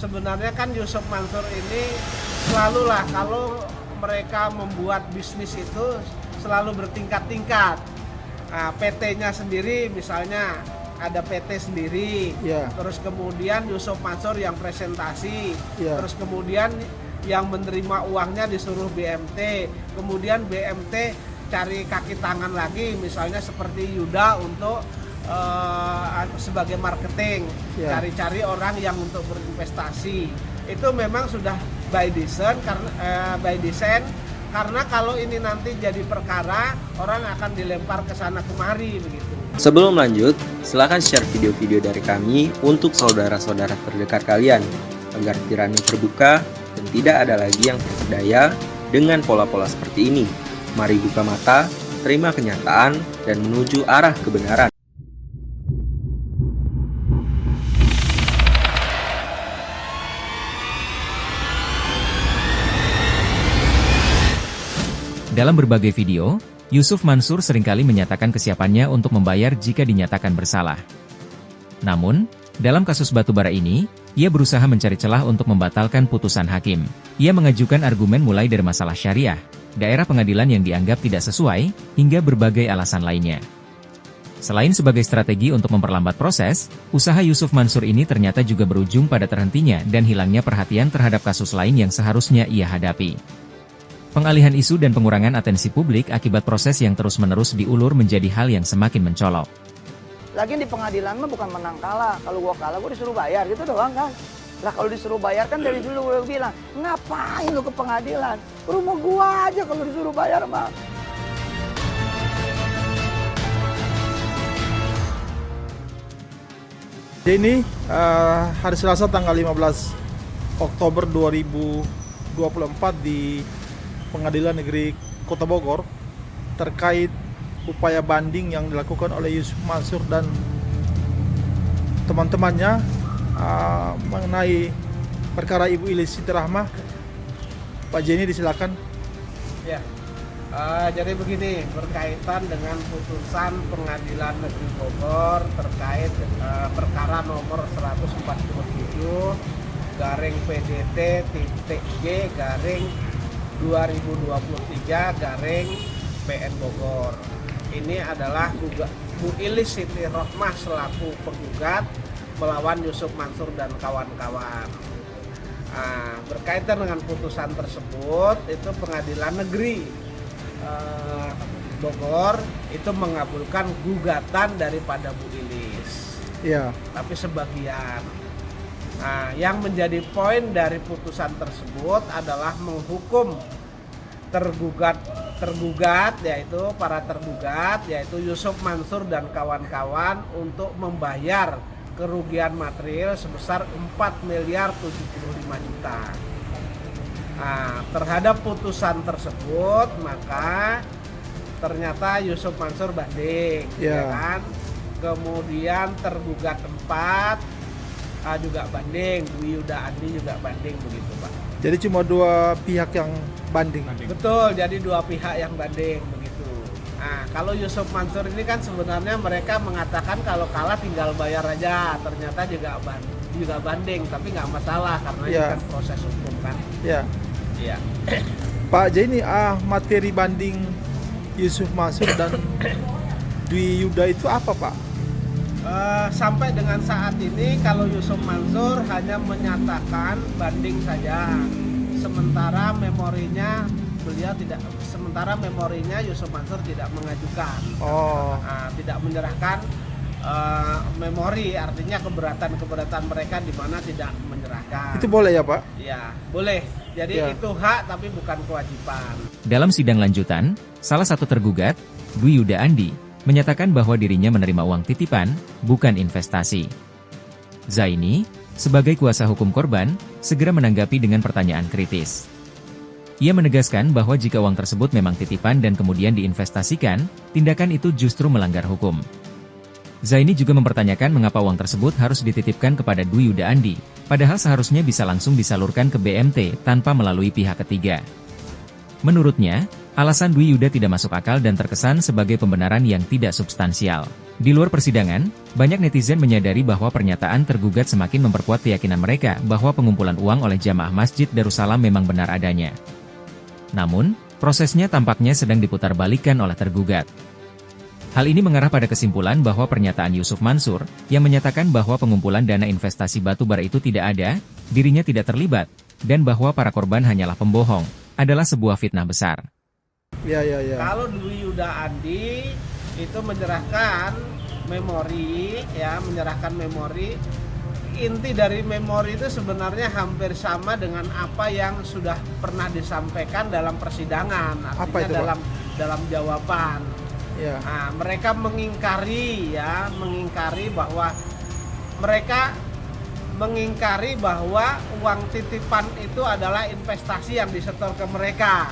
sebenarnya kan Yusuf Mansur ini selalulah kalau mereka membuat bisnis itu selalu bertingkat-tingkat. Nah, PT-nya sendiri misalnya ada PT sendiri, terus kemudian Yusuf Mansur yang presentasi, terus kemudian yang menerima uangnya disuruh BMT, kemudian BMT cari kaki tangan lagi, misalnya seperti Yuda untuk sebagai marketing, cari-cari orang yang untuk berinvestasi. Itu memang sudah by design karena kalau ini nanti jadi perkara, orang akan dilempar ke sana kemari begitu. Sebelum lanjut, silakan share video-video dari kami untuk saudara-saudara terdekat kalian agar pikirannya terbuka dan tidak ada lagi yang terpedaya dengan pola-pola seperti ini. Mari buka mata, terima kenyataan, dan menuju arah kebenaran. Dalam berbagai video, Yusuf Mansur seringkali menyatakan kesiapannya untuk membayar jika dinyatakan bersalah. Namun, dalam kasus batubara ini, ia berusaha mencari celah untuk membatalkan putusan hakim. Ia mengajukan argumen mulai dari masalah syariah, daerah pengadilan yang dianggap tidak sesuai, hingga berbagai alasan lainnya. Selain sebagai strategi untuk memperlambat proses, usaha Yusuf Mansur ini ternyata juga berujung pada terhentinya dan hilangnya perhatian terhadap kasus lain yang seharusnya ia hadapi. Pengalihan isu dan pengurangan atensi publik akibat proses yang terus-menerus diulur menjadi hal yang semakin mencolok. Lagian di pengadilan mah bukan menang kalah. Kalau gua kalah gua disuruh bayar gitu doang kan. Lah kalau disuruh bayar kan dari dulu gua bilang, ngapain lu ke pengadilan? Rumah gua aja kalau disuruh bayar mah. Ini hari Selasa tanggal 15 Oktober 2024 di Pengadilan Negeri Kota Bogor terkait upaya banding yang dilakukan oleh Yusuf Mansur dan teman-temannya mengenai perkara Ibu Ilis Siti Rahmah. Pak Jenny disilakan. Ya, jadi begini, berkaitan dengan putusan Pengadilan Negeri Bogor terkait perkara nomor 147-G/2023-PN Bogor. Ini adalah Bu Ilis Siti Rahmah selaku penggugat melawan Yusuf Mansur dan kawan-kawan. Berkaitan dengan putusan tersebut, itu Pengadilan Negeri Bogor itu mengabulkan gugatan daripada Bu Ilis. Tapi sebagian. Yang menjadi poin dari putusan tersebut adalah menghukum tergugat yaitu para tergugat yaitu Yusuf Mansur dan kawan-kawan untuk membayar kerugian material sebesar 4.075.000.000. Terhadap putusan tersebut maka ternyata Yusuf Mansur banding, ya kan? Kemudian tergugat 4 juga banding, Dwi Yuda Andi juga banding begitu, Pak. Jadi cuma dua pihak yang banding. Betul, jadi dua pihak yang banding begitu. Kalau Yusuf Mansur ini kan sebenarnya mereka mengatakan kalau kalah tinggal bayar aja, ternyata juga banding, tapi nggak masalah karena ini kan proses hukum kan. Iya. Pak Jenny, materi banding Yusuf Mansur dan Dwi Yuda itu apa, Pak? Sampai dengan saat ini kalau Yusuf Mansur hanya menyatakan banding saja, sementara memorinya Yusuf Mansur tidak mengajukan, tidak menyerahkan memori, artinya keberatan mereka di mana tidak menyerahkan. Itu boleh ya, Pak? Ya, boleh. Jadi itu hak tapi bukan kewajiban. Dalam sidang lanjutan, salah satu tergugat, Dwi Yuda Andi, menyatakan bahwa dirinya menerima uang titipan, bukan investasi. Zaini, sebagai kuasa hukum korban, segera menanggapi dengan pertanyaan kritis. Ia menegaskan bahwa jika uang tersebut memang titipan dan kemudian diinvestasikan, tindakan itu justru melanggar hukum. Zaini juga mempertanyakan mengapa uang tersebut harus dititipkan kepada Dwi Yuda Andi, padahal seharusnya bisa langsung disalurkan ke BMT tanpa melalui pihak ketiga. Menurutnya, Alasan Dwi Yuda tidak masuk akal dan terkesan sebagai pembenaran yang tidak substansial. Di luar persidangan, banyak netizen menyadari bahwa pernyataan tergugat semakin memperkuat keyakinan mereka bahwa pengumpulan uang oleh jamaah Masjid Darussalam memang benar adanya. Namun, prosesnya tampaknya sedang diputarbalikkan oleh tergugat. Hal ini mengarah pada kesimpulan bahwa pernyataan Yusuf Mansur, yang menyatakan bahwa pengumpulan dana investasi batubara itu tidak ada, dirinya tidak terlibat, dan bahwa para korban hanyalah pembohong, adalah sebuah fitnah besar. Ya. Kalau Dwi Yuda Andi itu menyerahkan memori, inti dari memori itu sebenarnya hampir sama dengan apa yang sudah pernah disampaikan dalam persidangan, artinya dalam jawaban. Ya. Nah, mereka mengingkari bahwa uang titipan itu adalah investasi yang disetor ke mereka,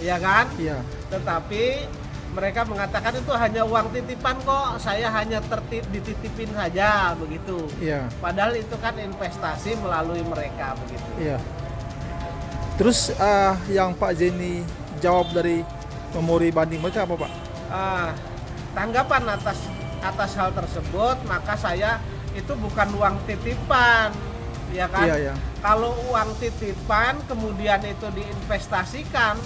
ya kan? Iya. Tetapi mereka mengatakan itu hanya uang titipan kok, saya hanya dititipin saja begitu. Iya. Padahal itu kan investasi melalui mereka begitu. Iya. Terus yang Pak Zeni jawab dari memori banding mereka apa, Pak? Tanggapan atas hal tersebut, maka saya itu bukan uang titipan, ya kan? Iya. Kalau uang titipan kemudian itu diinvestasikan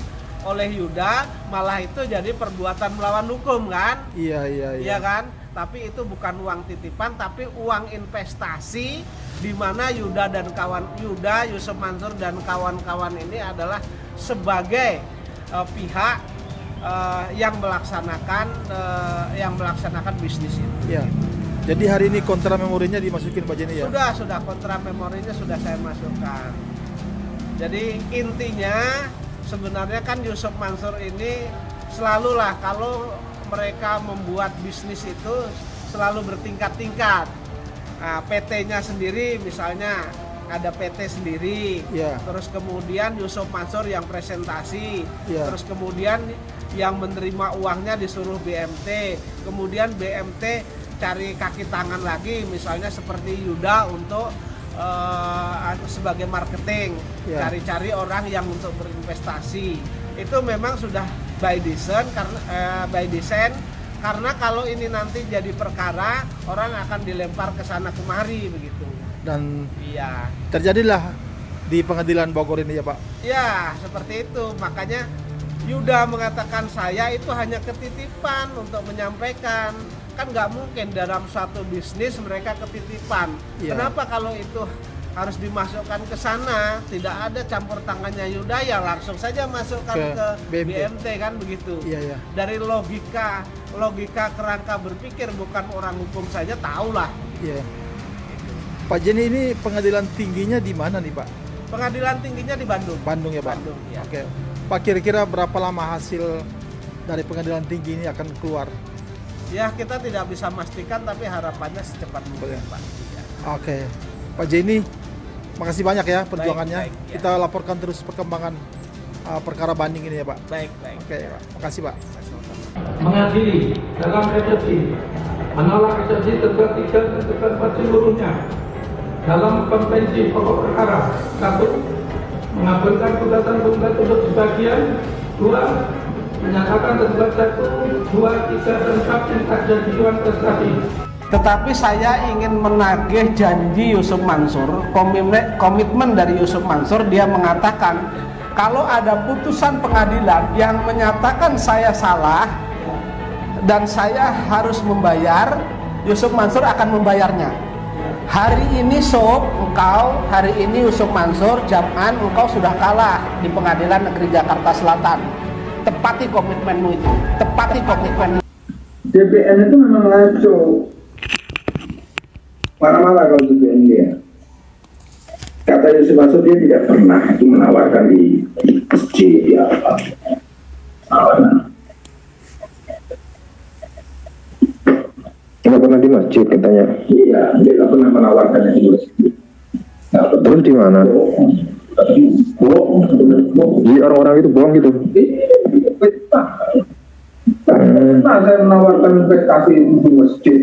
oleh Yuda, malah itu jadi perbuatan melawan hukum kan? Iya kan? Tapi itu bukan uang titipan, tapi uang investasi, di mana Yuda, Yusuf Mansur dan kawan-kawan ini adalah sebagai pihak yang melaksanakan bisnis itu. Iya. Jadi hari ini kontra memorinya dimasukin Pak Zeni ya? Sudah kontra memorinya sudah saya masukkan. Jadi intinya sebenarnya kan Yusuf Mansur ini selalulah kalau mereka membuat bisnis itu selalu bertingkat-tingkat. Nah, PT-nya sendiri misalnya ada PT sendiri, terus kemudian Yusuf Mansur yang presentasi, terus kemudian yang menerima uangnya disuruh BMT, kemudian BMT cari kaki tangan lagi, misalnya seperti Yuda untuk sebagai marketing, cari-cari orang yang untuk berinvestasi. Itu memang sudah by design karena kalau ini nanti jadi perkara, orang akan dilempar ke sana kemari begitu. Dan terjadilah di pengadilan Bogor ini ya, Pak? Ya, seperti itu. Makanya Yuda mengatakan saya itu hanya ketitipan untuk menyampaikan. Kan nggak mungkin dalam suatu bisnis mereka ketitipan. Kenapa kalau itu harus dimasukkan ke sana? Tidak ada campur tangannya Yuda, ya langsung saja masukkan ke BMT kan begitu. Dari logika kerangka berpikir, bukan orang hukum saja tahulah. Pak Zeni, ini pengadilan tingginya di mana nih, Pak? Pengadilan tingginya di Bandung. Bandung ya, Pak? Bandung, ya. Oke. Pak, kira-kira berapa lama hasil dari pengadilan tinggi ini akan keluar? Ya, kita tidak bisa memastikan, tapi harapannya secepat mungkin, Pak. Oke. Pak Zeni, makasih banyak ya perjuangannya. Baik, ya. Kita laporkan terus perkembangan perkara banding ini ya, Pak. Baik. Oke, Pak. Makasih, Pak. Mengadili dalam eksepsi, menolak eksepsi tergugat 3 dan tergugat 4 seluruhnya dalam konvensi pokok perkara. 1. Mengabulkan gugatan tergugat untuk sebagian. 2. Menyatakan tergugat 1, 2, 3 dan 4 tindak jadian prestasi. Tetapi saya ingin menagih janji Yusuf Mansur, komitmen dari Yusuf Mansur. Dia mengatakan kalau ada putusan pengadilan yang menyatakan saya salah dan saya harus membayar, Yusuf Mansur akan membayarnya. Hari ini Yusuf Mansur, Jam'an, engkau sudah kalah di Pengadilan Negeri Jakarta Selatan. Tepati komitmenmu itu. DPN itu memang ngaco. Marah-marah kalau DPN dia. Kata Yusuf Mansur, dia tidak pernah itu menawarkan di masjid di apa. Nggak pernah di masjid katanya. Iya, dia nggak pernah menawarkannya di masjid. Terus di mana? Bohong. Jadi orang-orang itu bohong gitu. Nah, saya menawarkan investasi di masjid.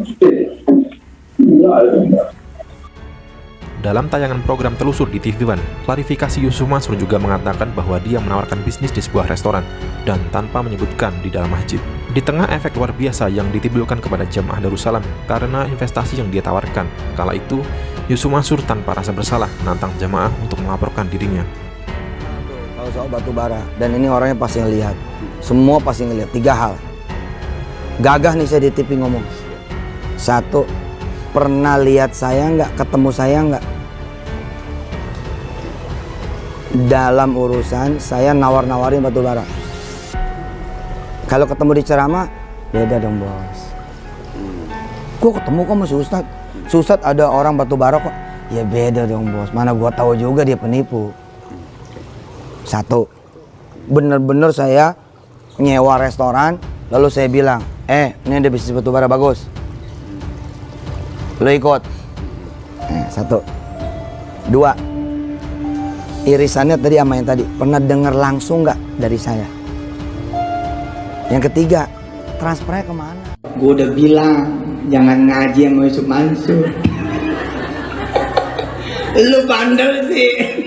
Masjid. Dalam tayangan program Telusur di TV One, klarifikasi Yusuf Mansur juga mengatakan bahwa dia menawarkan bisnis di sebuah restoran dan tanpa menyebutkan di dalam masjid. Di tengah efek luar biasa yang ditimbulkan kepada jamaah Darussalam karena investasi yang dia tawarkan, kala itu Yusuf Mansur tanpa rasa bersalah menantang jamaah untuk melaporkan dirinya. Kalau soal batu bara, dan ini orangnya pasti ngelihat, semua pasti ngelihat 3 hal. Gagah nih saya di TV ngomong. 1, pernah lihat saya nggak, ketemu saya nggak? Dalam urusan saya nawar-nawarin batu bara. Kalau ketemu di ceramah, beda dong bos. Gua ketemu kok sama si Ustadz. Si Ustadz ada orang batu bara kok. Ya beda dong bos, mana gua tahu juga dia penipu. 1, bener-bener saya nyewa restoran, lalu saya bilang, ini ada bisnis batu bara bagus, lo ikut. 1. 2, irisannya tadi sama yang tadi, pernah dengar langsung nggak dari saya? Yang ketiga, transfernya kemana? Gue udah bilang jangan ngaji sama Yusuf Mansur. Lu bandel sih.